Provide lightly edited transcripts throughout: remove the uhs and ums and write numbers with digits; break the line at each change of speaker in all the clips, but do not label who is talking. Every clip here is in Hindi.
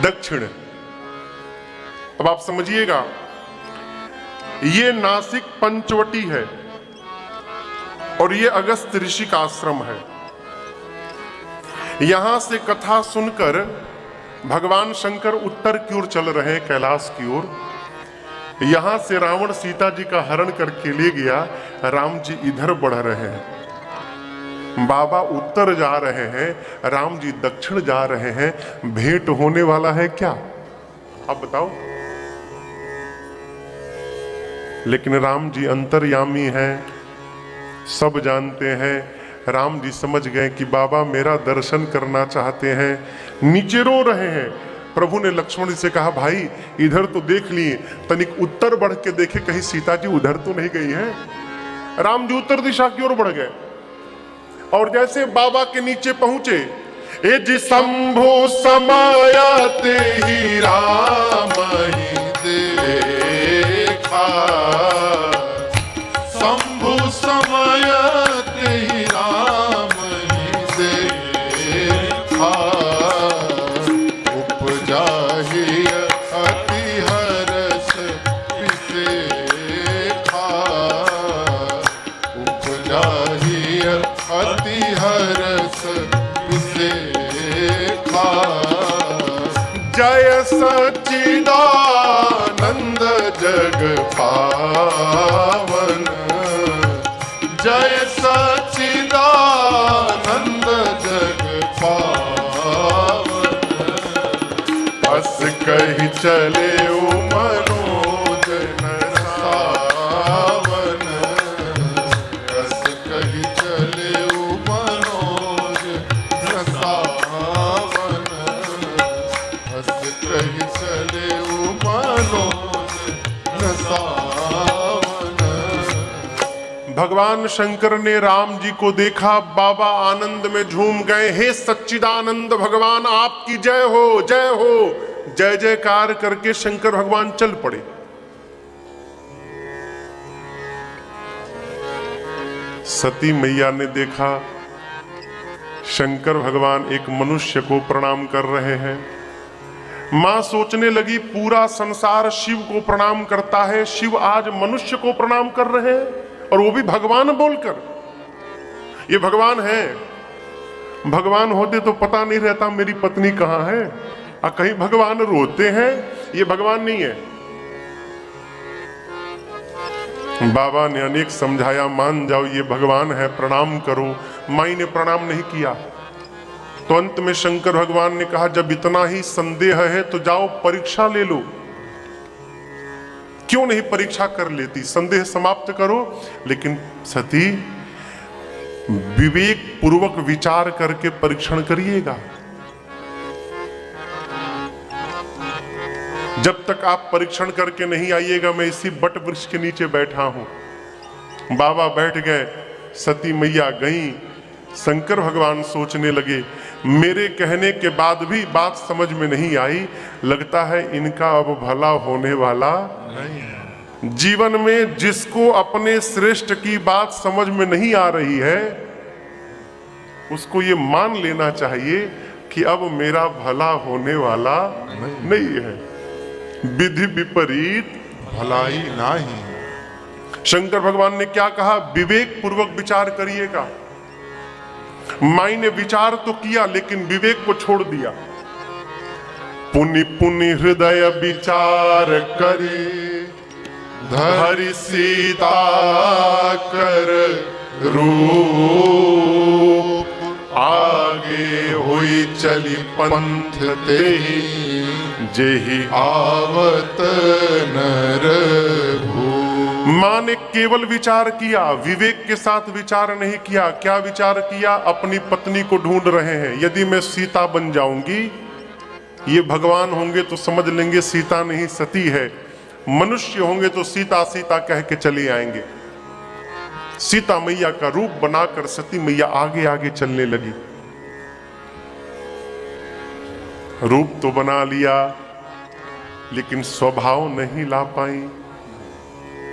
दक्षिण। अब आप समझिएगा, ये नासिक पंचवटी है और ये अगस्त ऋषि का आश्रम है। यहां से कथा सुनकर भगवान शंकर उत्तर की ओर चल रहे हैं, कैलाश की ओर। यहां से रावण सीता जी का हरण करके ले गया, राम जी इधर बढ़ रहे हैं। बाबा उत्तर जा रहे हैं, राम जी दक्षिण जा रहे हैं। भेंट होने वाला है क्या, अब बताओ। लेकिन राम जी अंतर्यामी हैं, सब जानते हैं। राम जी समझ गए कि बाबा मेरा दर्शन करना चाहते हैं, नीचे रो रहे हैं। प्रभु ने लक्ष्मण जी से कहा, भाई इधर तो देख लिए, तनिक उत्तर बढ़ के देखे कहीं सीता जी उधर तो नहीं गई हैं। राम जी उत्तर दिशा की ओर बढ़ गए और जैसे बाबा के नीचे पहुंचे, ए जी शंभु समायाते ही राम ही देखा, शंभु समायाते ही राम ही देखा, उपजा ही अति हर्ष विशेखा, उपजा ही अति हर्ष विशेखा, जय सच्चिदानंद जग पावन, जय सच्चिदानंद जग पावन, बस कही चले मनोज न सावन, बस कही चले मनोज न सावन, बस कही चले मनोज न सावन। भगवान शंकर ने राम जी को देखा, बाबा आनंद में झूम गए। हे सच्चिदानंद भगवान आपकी जय हो, जय हो। जय जयकार करके शंकर भगवान चल पड़े। सती मैया ने देखा शंकर भगवान एक मनुष्य को प्रणाम कर रहे हैं। मां सोचने लगी, पूरा संसार शिव को प्रणाम करता है, शिव आज मनुष्य को प्रणाम कर रहे हैं, और वो भी भगवान बोलकर। ये भगवान है, भगवान होते तो पता नहीं रहता मेरी पत्नी कहां है, और कहीं भगवान रोते हैं। ये भगवान नहीं है। बाबा ने अनेक समझाया, मान जाओ ये भगवान है, प्रणाम करो। माई ने प्रणाम नहीं किया। तो अंत में शंकर भगवान ने कहा, जब इतना ही संदेह है तो जाओ परीक्षा ले लो। क्यों नहीं परीक्षा कर लेती, संदेह समाप्त करो। लेकिन सती विवेक पूर्वक विचार करके परीक्षण करिएगा। जब तक आप परीक्षण करके नहीं आइएगा, मैं इसी बट वृक्ष के नीचे बैठा हूं। बाबा बैठ गए, सती मैया गई। शंकर भगवान सोचने लगे, मेरे कहने के बाद भी बात समझ में नहीं आई, लगता है इनका अब भला होने वाला नहीं है। जीवन में जिसको अपने श्रेष्ठ की बात समझ में नहीं आ रही है, उसको ये मान लेना चाहिए कि अब मेरा भला होने वाला नहीं है। विधि विपरीत भलाई नहीं। शंकर भगवान ने क्या कहा, विवेक पूर्वक विचार करिएगा। माई ने विचार तो किया लेकिन विवेक को छोड़ दिया। पुनि पुनि हृदय विचार करी, धरि सीता कर रूप, आगे हुई चली पंथ तेहि, जेहि आवत नर भूप। मां ने केवल विचार किया, विवेक के साथ विचार नहीं किया। क्या विचार किया, अपनी पत्नी को ढूंढ रहे हैं। यदि मैं सीता बन जाऊंगी, ये भगवान होंगे तो समझ लेंगे सीता नहीं सती है, मनुष्य होंगे तो सीता सीता कह के चले आएंगे। सीता मैया का रूप बनाकर सती मैया आगे आगे चलने लगी। रूप तो बना लिया लेकिन स्वभाव नहीं ला पाई।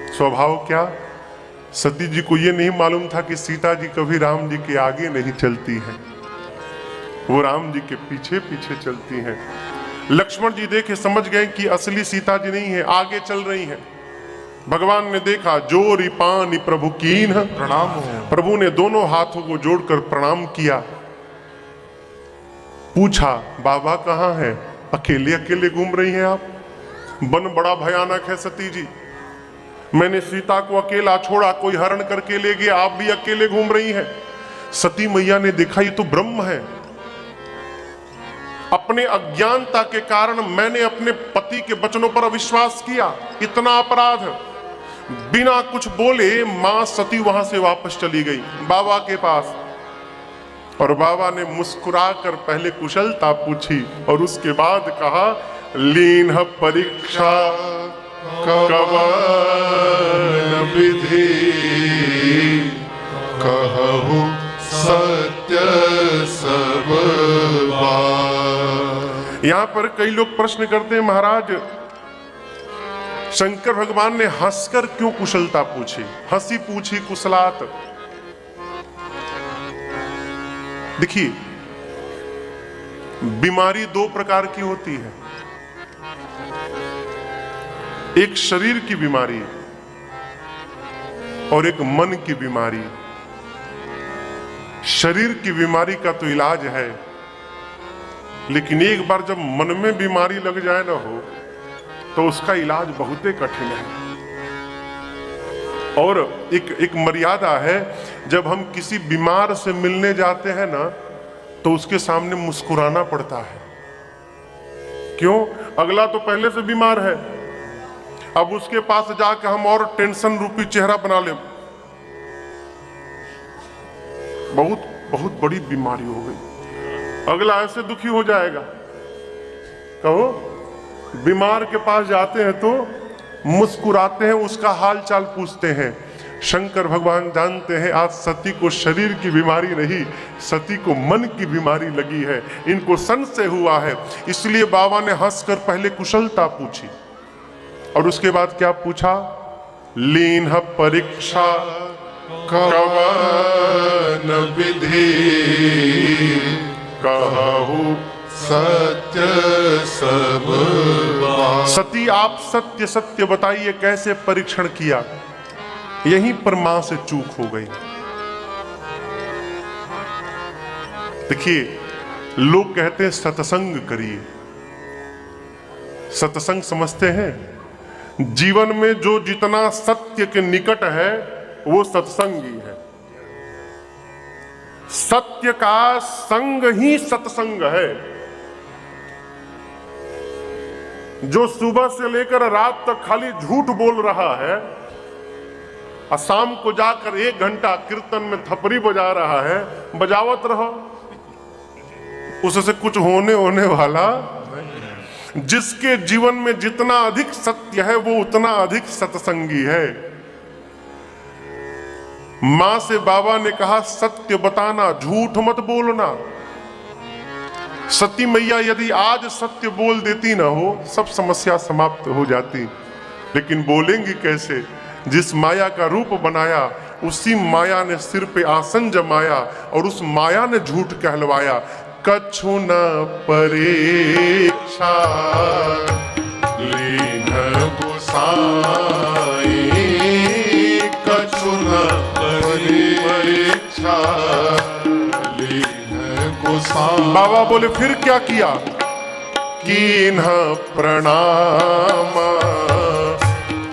स्वभाव क्या, सती जी को यह नहीं मालूम था कि सीता जी कभी राम जी के आगे नहीं चलती हैं, वो राम जी के पीछे पीछे चलती हैं। लक्ष्मण जी देखे, समझ गए कि असली सीता जी नहीं है, आगे चल रही हैं। भगवान ने देखा, जोरी पानी प्रभु कीन
प्रणाम हो।
प्रभु ने दोनों हाथों को जोड़कर प्रणाम किया। पूछा, बाबा कहाँ हैं? अकेले अकेले घूम रही हैं आप? वन बड़ा भयानक है सती जी, मैंने सीता को अकेला छोड़ा, कोई हरण करके ले गया, आप भी अकेले घूम रही हैं। सती मैया ने देखा, ये तो ब्रह्म है। अपने अज्ञानता के कारण मैंने अपने पति के वचनों पर अविश्वास किया, इतना अपराध। बिना कुछ बोले मां सती वहां से वापस चली गई बाबा के पास, और बाबा ने मुस्कुराकर पहले कुशलता पूछी और उसके बाद कहा, लीन परीक्षा कवन विधि,
कहु सत्य सब बात।
यहां पर कई लोग प्रश्न करते हैं, महाराज शंकर भगवान ने हंसकर क्यों कुशलता पूछी, हंसी पूछी कुशलात? देखिए, बीमारी दो प्रकार की होती है, एक शरीर की बीमारी और एक मन की बीमारी। शरीर की बीमारी का तो इलाज है, लेकिन एक बार जब मन में बीमारी लग जाए ना हो तो उसका इलाज बहुत ही कठिन है। और एक मर्यादा है, जब हम किसी बीमार से मिलने जाते हैं ना तो उसके सामने मुस्कुराना पड़ता है। क्यों? अगला तो पहले से बीमार है, अब उसके पास जाकर हम और टेंशन रूपी चेहरा बना ले, बहुत बहुत बड़ी बीमारी हो गई, अगला ऐसे दुखी हो जाएगा। कहो, बीमार के पास जाते हैं तो मुस्कुराते हैं, उसका हाल चाल पूछते हैं। शंकर भगवान जानते हैं आज सती को शरीर की बीमारी नहीं, सती को मन की बीमारी लगी है, इनको संशय हुआ है। इसलिए बाबा ने हंसकर पहले कुशलता पूछी और उसके बाद क्या पूछा, लीन परीक्षा
कवन विधि, कहु सत्य सब बात।
सती आप सत्य सत्य बताइए, कैसे परीक्षण किया? यहीं पर मां से चूक हो गई। देखिए, लोग कहते हैं सत्संग करिए, सत्संग समझते हैं जीवन में जो जितना सत्य के निकट है वो सत्संग ही है। सत्य का संग ही सत्संग है। जो सुबह से लेकर रात तक खाली झूठ बोल रहा है और शाम को जाकर 1 घंटा कीर्तन में थपरी बजा रहा है, बजावत रहो, उससे कुछ होने वाला। जिसके जीवन में जितना अधिक सत्य है वो उतना अधिक सत्संगी है। मां से बाबा ने कहा, सत्य बताना, झूठ मत बोलना। सती मैया यदि आज सत्य बोल देती ना हो, सब समस्या समाप्त हो जाती, लेकिन बोलेंगी कैसे? जिस माया का रूप बनाया उसी माया ने सिर पे आसन जमाया और उस माया ने झूठ कहलवाया। कछु न परीक्षा लीन गोसाई,
कछु न परीक्षा लीन गोसाई।
बाबा बोले, फिर क्या किया? कीन्ह प्रणाम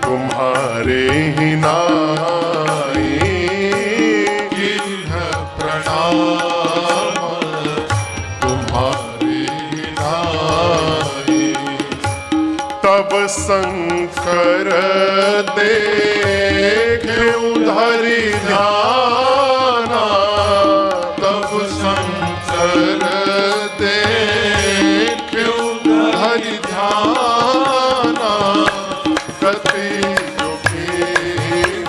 तुम्हारे ही नाई,
कीन्ह प्रणाम तुम्हारे ही नाई।
तब शंकर देखे उधरी ध्याना,
तब शंकर देखे उधरि ध्याना। कति जोखिम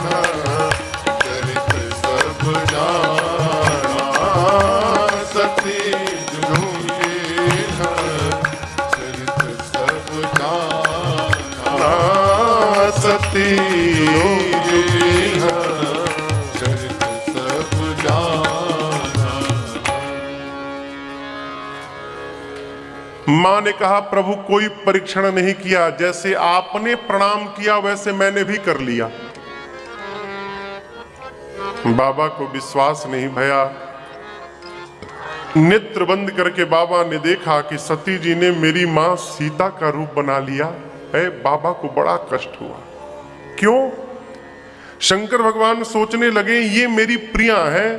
चरित सब जाना, सती जोखिम चरित सब जाना।
सती
जोखिम चरित सब जाना।
मां ने कहा प्रभु कोई परीक्षण नहीं किया, जैसे आपने प्रणाम किया वैसे मैंने भी कर लिया। बाबा को विश्वास नहीं भया। नेत्र बंद करके बाबा ने देखा कि सती जी ने मेरी मां सीता का रूप बना लिया है। बाबा को बड़ा कष्ट हुआ। क्यों? शंकर भगवान सोचने लगे ये मेरी प्रिया है,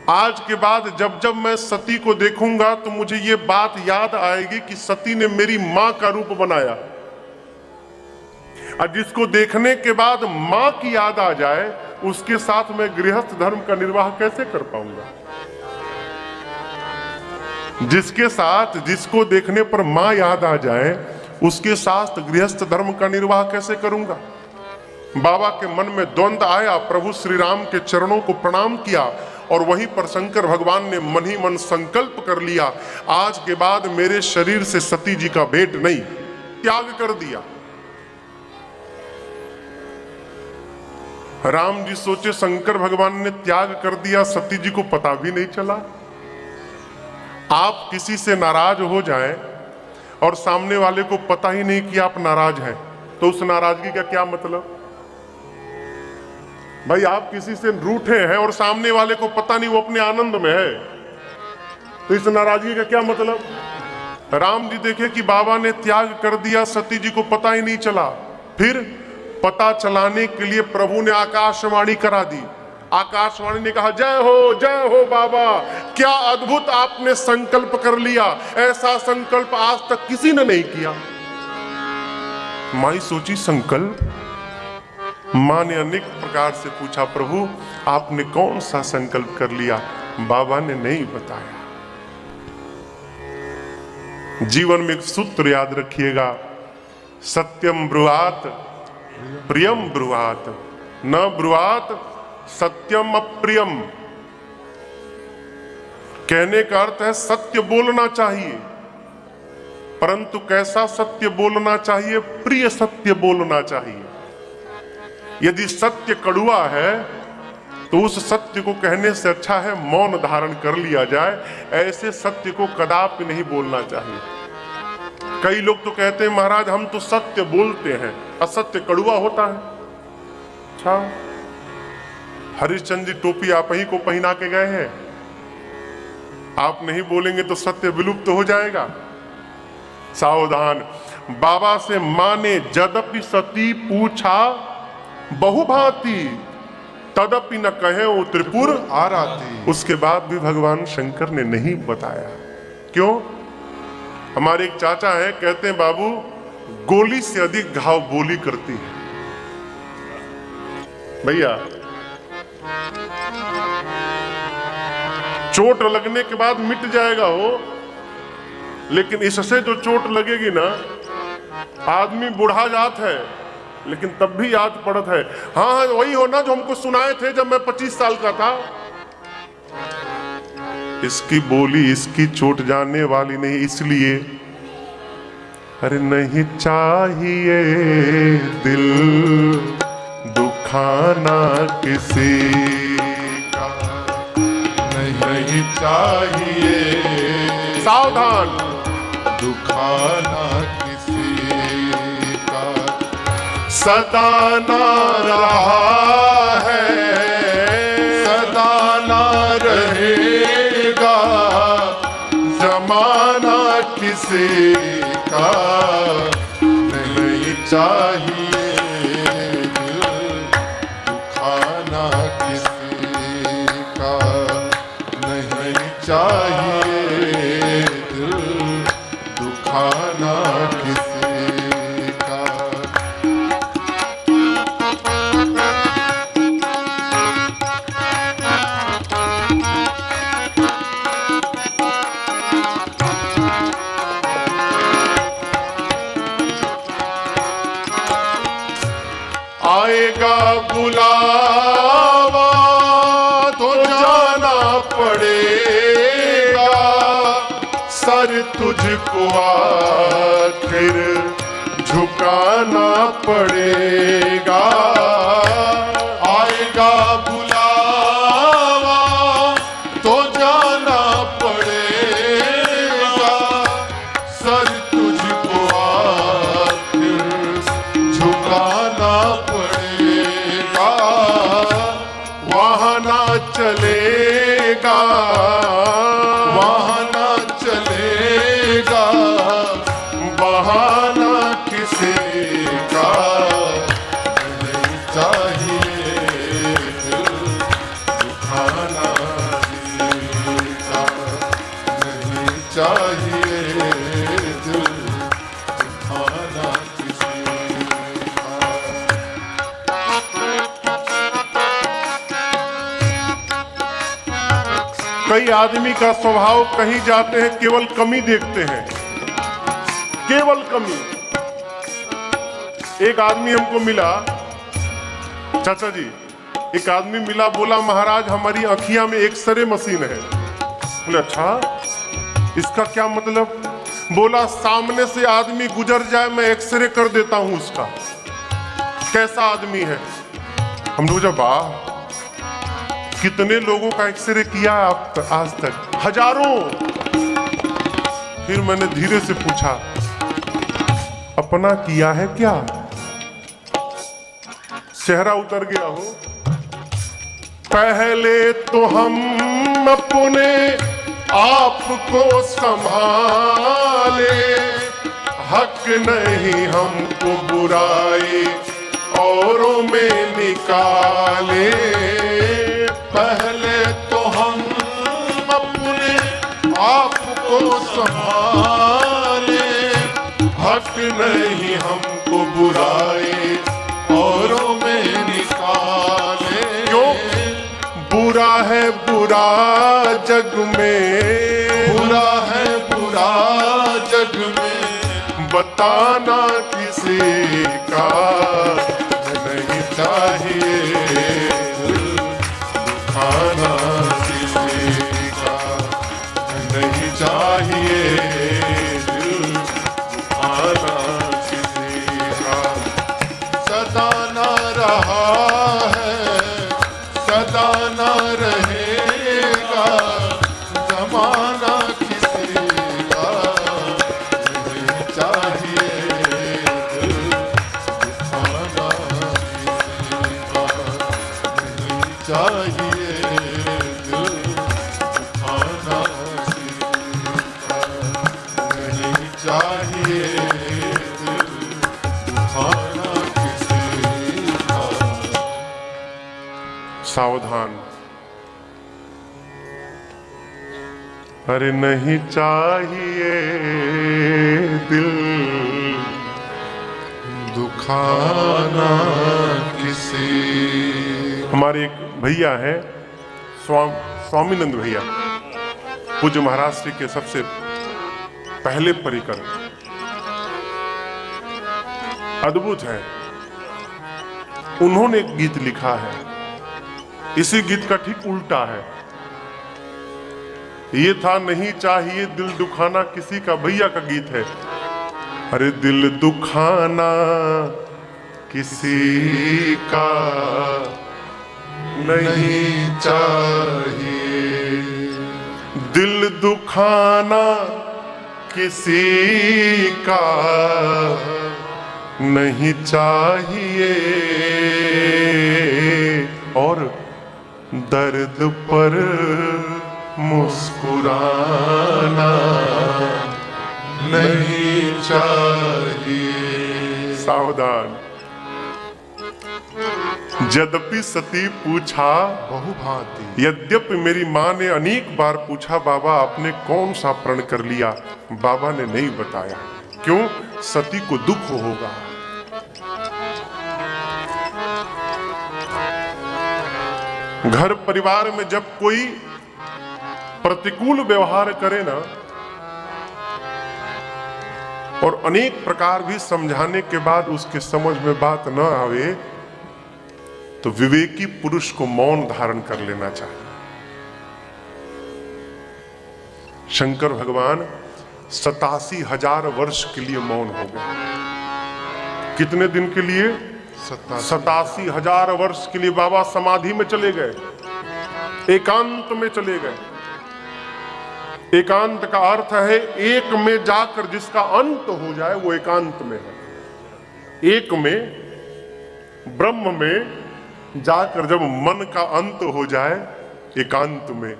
आज के बाद जब जब मैं सती को देखूंगा तो मुझे ये बात याद आएगी कि सती ने मेरी मां का रूप बनाया। और जिसको देखने के बाद मां की याद आ जाए उसके साथ मैं गृहस्थ धर्म का निर्वाह कैसे कर पाऊंगा? जिसको देखने पर मां याद आ जाए उसके साथ गृहस्थ धर्म का निर्वाह कैसे करूंगा? बाबा के मन में द्वंद्व आया। प्रभु श्री राम के चरणों को प्रणाम किया और वहीं पर शंकर भगवान ने मन ही मन संकल्प कर लिया, आज के बाद मेरे शरीर से सती जी का भेंट नहीं, त्याग कर दिया। राम जी सोचे शंकर भगवान ने त्याग कर दिया, सती जी को पता भी नहीं चला। आप किसी से नाराज हो जाएं और सामने वाले को पता ही नहीं कि आप नाराज हैं, तो उस नाराजगी का क्या मतलब? भाई आप किसी से रूठे हैं और सामने वाले को पता नहीं वो अपने आनंद में है, तो इस नाराजगी का क्या मतलब? राम जी देखे कि बाबा ने त्याग कर दिया, सती जी को पता ही नहीं चला। फिर पता चलाने के लिए प्रभु ने आकाशवाणी करा दी। आकाशवाणी ने कहा जय हो बाबा, क्या अद्भुत आपने संकल्प कर लिया, ऐसा संकल्प आज तक किसी ने नहीं किया। माई सोची संकल्प? मां ने अनेक प्रकार से पूछा प्रभु आपने कौन सा संकल्प कर लिया? बाबा ने नहीं बताया। जीवन में एक सूत्र याद रखिएगा, सत्यम ब्रुआत प्रियम ब्रुआत, न ब्रुआत सत्यम अप्रियम। कहने का अर्थ है सत्य बोलना चाहिए, परंतु कैसा सत्य बोलना चाहिए? प्रिय सत्य बोलना चाहिए। यदि सत्य कड़ुआ है तो उस सत्य को कहने से अच्छा है मौन धारण कर लिया जाए। ऐसे सत्य को कदापि नहीं बोलना चाहिए। कई लोग तो कहते हैं महाराज हम तो सत्य बोलते हैं, असत्य कड़ुआ होता है। अच्छा, हरिश्चंद्र जी टोपी आप ही को पहना के गए हैं, आप नहीं बोलेंगे तो सत्य विलुप्त हो जाएगा। सावधान। बाबा से मां ने यद्यपि सती पूछा बहुभांति, तदपि न कहे वो त्रिपुर
आराती।
उसके बाद भी भगवान शंकर ने नहीं बताया। क्यों? हमारे एक चाचा है, कहते हैं बाबू गोली से अधिक घाव बोली करती है। भैया चोट लगने के बाद मिट जाएगा हो, लेकिन इससे जो चोट लगेगी ना, आदमी बुढ़ा जात है लेकिन तब भी याद पड़त है। हाँ वही हो ना जो हमको सुनाए थे जब मैं 25 साल का था। इसकी बोली इसकी चोट जाने वाली नहीं, इसलिए अरे नहीं चाहिए दिल दुखाना किसी का,
नहीं चाहिए
सावधान
दुखाना किसी का,
सदा ना रहा है
सदा ना रहेगा जमाना किसी का, नहीं चाहिए दिल दुखाना किसी का, नहीं चाहिए दिल दुखाना किसी का।
आएगा बुलावा तो जाना पड़ेगा, सर तुझको आखिर झुकाना पड़ेगा।
आएगा बुलावा तो जाना पड़ेगा, सर वहाँ ना चलेगा बहाना किसी का नहीं चाहिए दिल दुखाना किसी का नहीं चाहिए दिल दुखाना किसी का।
कई आदमी का स्वभाव कहीं जाते हैं केवल कमी देखते हैं, केवल कमी। एक आदमी हमको मिला, चाचा जी, एक आदमी मिला, बोला महाराज हमारी आँखियां में एक्सरे मशीन है। बोले अच्छा, इसका क्या मतलब? बोला सामने से आदमी गुजर जाए मैं एक्सरे कर देता हूं उसका, कैसा आदमी है। हम लोग जब कितने लोगों का एक्सरे किया आप आज तक? हजारों। फिर मैंने धीरे से पूछा अपना किया है क्या? चेहरा उतर गया हो। पहले तो हम अपने आप को संभाले, हक नहीं हमको बुराई औरों में निकाले।
पहले तो हम अपने आप को संभाले, हक नहीं हमको बुराई औरों में निकाले।
क्यों? बुरा है बुरा जग में,
बुरा है बुरा जग में,
बताना किसी का
नहीं चाहिए दिल दुखाना किसी का नहीं चाहिए दिल दुखाना किसी का। सदा ना रहा है सदा ना रहेगा जमाना किसी का नहीं चाहिए दिल दुखाना किसी का नहीं चाहिए दिल दुखाना किसी का नहीं चाहिए दिल दुखाना किसी का।
सावधान। अरे नहीं चाहिए दिल
दुखाना किसी।
हमारे एक भैया है स्वामीनंद भैया, पूज्य महाराष्ट्र के सबसे पहले परिकर, अद्भुत है। उन्होंने एक गीत लिखा है, इसी गीत का ठीक उल्टा है। ये था नहीं चाहिए दिल दुखाना किसी का, भैया का गीत है। अरे दिल दुखाना किसी का नहीं
चाहिए
दिल दुखाना किसी का नहीं चाहिए, और दर्द पर मुस्कुराना
नहीं चाहिए।
सावधान। यद्यपि सती पूछा
बहुभांति,
यद्यपि मेरी माँ ने अनेक बार पूछा बाबा आपने कौन सा प्रण कर लिया, बाबा ने नहीं बताया। क्यों? सती को दुख होगा। घर परिवार में जब कोई प्रतिकूल व्यवहार करे ना, और अनेक प्रकार भी समझाने के बाद उसके समझ में बात न आवे, तो विवेकी पुरुष को मौन धारण कर लेना चाहिए। शंकर भगवान 87,000 वर्ष के लिए मौन हो गए। कितने दिन के लिए? 87,000 वर्ष के लिए बाबा समाधि में चले गए, एकांत में चले गए। एकांत का अर्थ है एक में जाकर जिसका अंत हो जाए वो एकांत में है। एक में, ब्रह्म में जाकर जब मन का अंत हो जाए, एकांत में।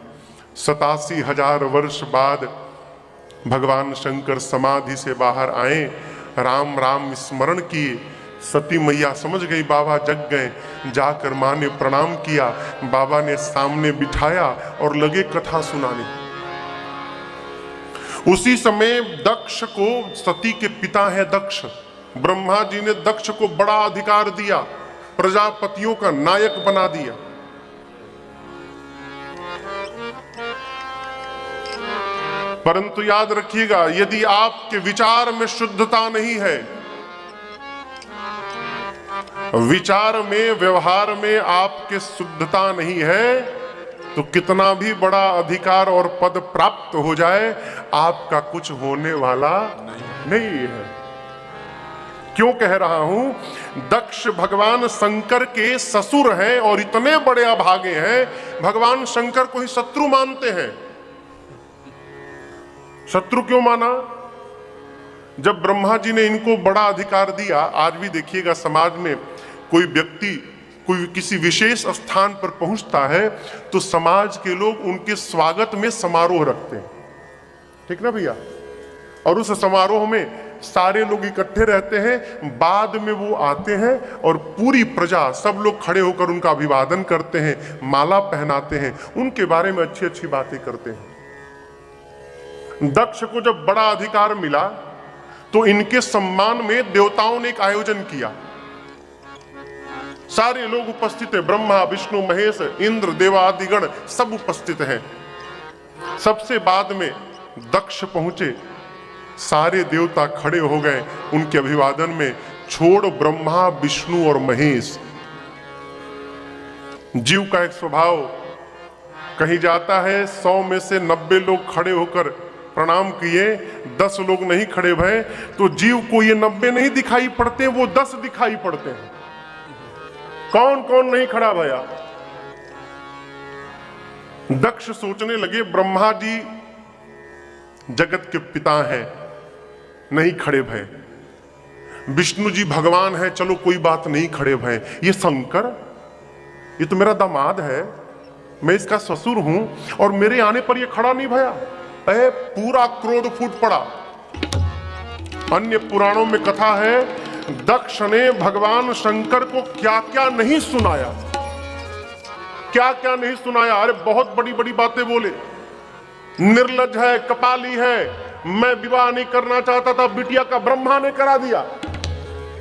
87,000 वर्ष बाद भगवान शंकर समाधि से बाहर आए, राम राम स्मरण किए। सती मैया समझ गई बाबा जग गए, जाकर मां ने प्रणाम किया, बाबा ने सामने बिठाया और लगे कथा सुनाने। उसी समय दक्ष को, सती के पिता है दक्ष, ब्रह्मा जी ने दक्ष को बड़ा अधिकार दिया, प्रजापतियों का नायक बना दिया। परंतु याद रखिएगा, यदि आपके विचार में शुद्धता नहीं है, विचार में, व्यवहार में आपके शुद्धता नहीं है, तो कितना भी बड़ा अधिकार और पद प्राप्त हो जाए, आपका कुछ होने वाला नहीं है। क्यों कह रहा हूं? दक्ष भगवान शंकर के ससुर हैं और इतने बड़े अभागे हैं, भगवान शंकर को ही शत्रु मानते हैं। शत्रु क्यों माना? जब ब्रह्मा जी ने इनको बड़ा अधिकार दिया, आज भी देखिएगा समाज में कोई व्यक्ति कोई किसी विशेष स्थान पर पहुंचता है तो समाज के लोग उनके स्वागत में समारोह रखते हैं, ठीक ना भैया? और उस समारोह में सारे लोग इकट्ठे रहते हैं, बाद में वो आते हैं और पूरी प्रजा, सब लोग खड़े होकर उनका अभिवादन करते हैं, माला पहनाते हैं, उनके बारे में अच्छी अच्छी बातें करते हैं। दक्ष को जब बड़ा अधिकार मिला तो इनके सम्मान में देवताओं ने एक आयोजन किया। सारे लोग उपस्थित हैं, ब्रह्मा विष्णु महेश इंद्र देवादिगण सब उपस्थित हैं। सबसे बाद में दक्ष पहुंचे, सारे देवता खड़े हो गए उनके अभिवादन में, छोड़ ब्रह्मा विष्णु और महेश। जीव का एक स्वभाव, कहीं जाता है 100 में से 90 लोग खड़े होकर प्रणाम किए, 10 लोग नहीं खड़े भये, तो जीव को ये 90 नहीं दिखाई पड़ते, वो 10 दिखाई पड़ते हैं। कौन कौन नहीं खड़ा भया? दक्ष सोचने लगे ब्रह्मा जी जगत के पिता हैं, नहीं खड़े भये, विष्णु जी भगवान है, चलो कोई बात नहीं खड़े भये, ये शंकर, ये तो मेरा दामाद है, मैं इसका ससुर हूं और मेरे आने पर ये खड़ा नहीं भया। पूरा क्रोध फूट पड़ा। अन्य पुराणों में कथा है, दक्ष ने भगवान शंकर को क्या क्या नहीं सुनाया, क्या क्या नहीं सुनाया। अरे बहुत बड़ी बड़ी बातें बोले, निर्लज है, कपाली है, मैं विवाह नहीं करना चाहता था, बिटिया का ब्रह्मा ने करा दिया,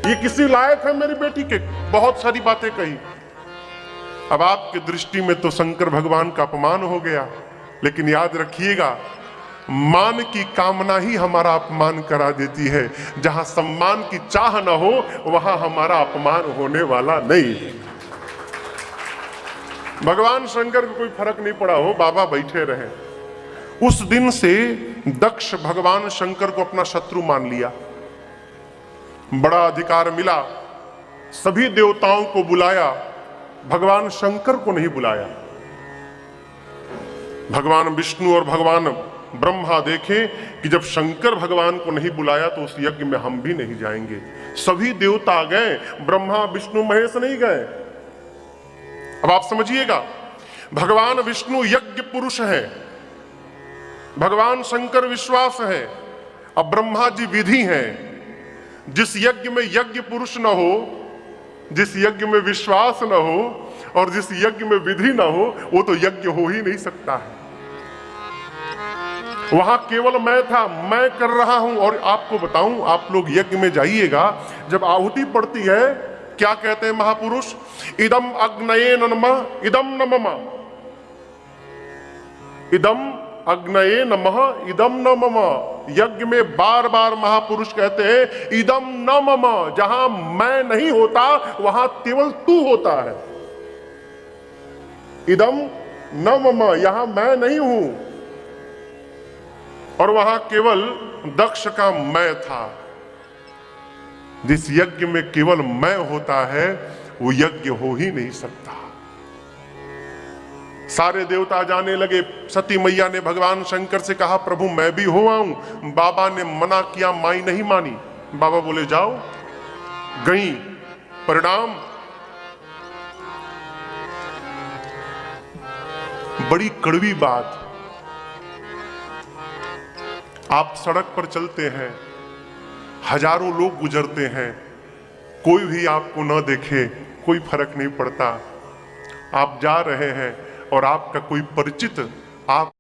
ये किसी लायक है मेरी बेटी के, बहुत सारी बातें कही। अब आपकी दृष्टि में तो शंकर भगवान का अपमान हो गया, लेकिन याद रखिएगा, मान की कामना ही हमारा अपमान करा देती है। जहां सम्मान की चाह न हो वहां हमारा अपमान होने वाला नहीं। भगवान शंकर को कोई फर्क नहीं पड़ा हो, बाबा बैठे रहे। उस दिन से दक्ष भगवान शंकर को अपना शत्रु मान लिया। बड़ा अधिकार मिला, सभी देवताओं को बुलाया, भगवान शंकर को नहीं बुलाया। भगवान विष्णु और भगवान ब्रह्मा देखें कि जब शंकर भगवान को नहीं बुलाया तो उस यज्ञ में हम भी नहीं जाएंगे। सभी देवता गए, ब्रह्मा विष्णु महेश नहीं गए। अब आप समझिएगा, भगवान विष्णु यज्ञ पुरुष है, भगवान शंकर विश्वास है, अब ब्रह्मा जी विधि हैं। जिस यज्ञ में यज्ञ पुरुष न हो, जिस यज्ञ में विश्वास न हो और जिस यज्ञ में विधि न हो, वो तो यज्ञ हो ही नहीं सकता है। वहां केवल मैं था, मैं कर रहा हूं। और आपको बताऊं, आप लोग यज्ञ में जाइएगा, जब आहुति पड़ती है क्या कहते हैं महापुरुष? इदम अग्नये नमः, इदम नमः, इदम अग्नये नमः, इदम न मम। यज्ञ में बार बार महापुरुष कहते हैं इदम न मम। जहां मैं नहीं होता वहां केवल तू होता है। इदम न मम, यहां मैं नहीं हूं। और वहां केवल दक्ष का मैं था। जिस यज्ञ में केवल मैं होता है वो यज्ञ हो ही नहीं सकता। सारे देवता जाने लगे। सती मैया ने भगवान शंकर से कहा प्रभु मैं भी हो आऊं। बाबा ने मना किया, माई नहीं मानी। बाबा बोले जाओ, गई। परिणाम बड़ी कड़वी बात, आप सड़क पर चलते हैं, हजारों लोग गुजरते हैं, कोई भी आपको न देखे, कोई फर्क नहीं पड़ता। आप जा रहे हैं और आपका कोई परिचित आप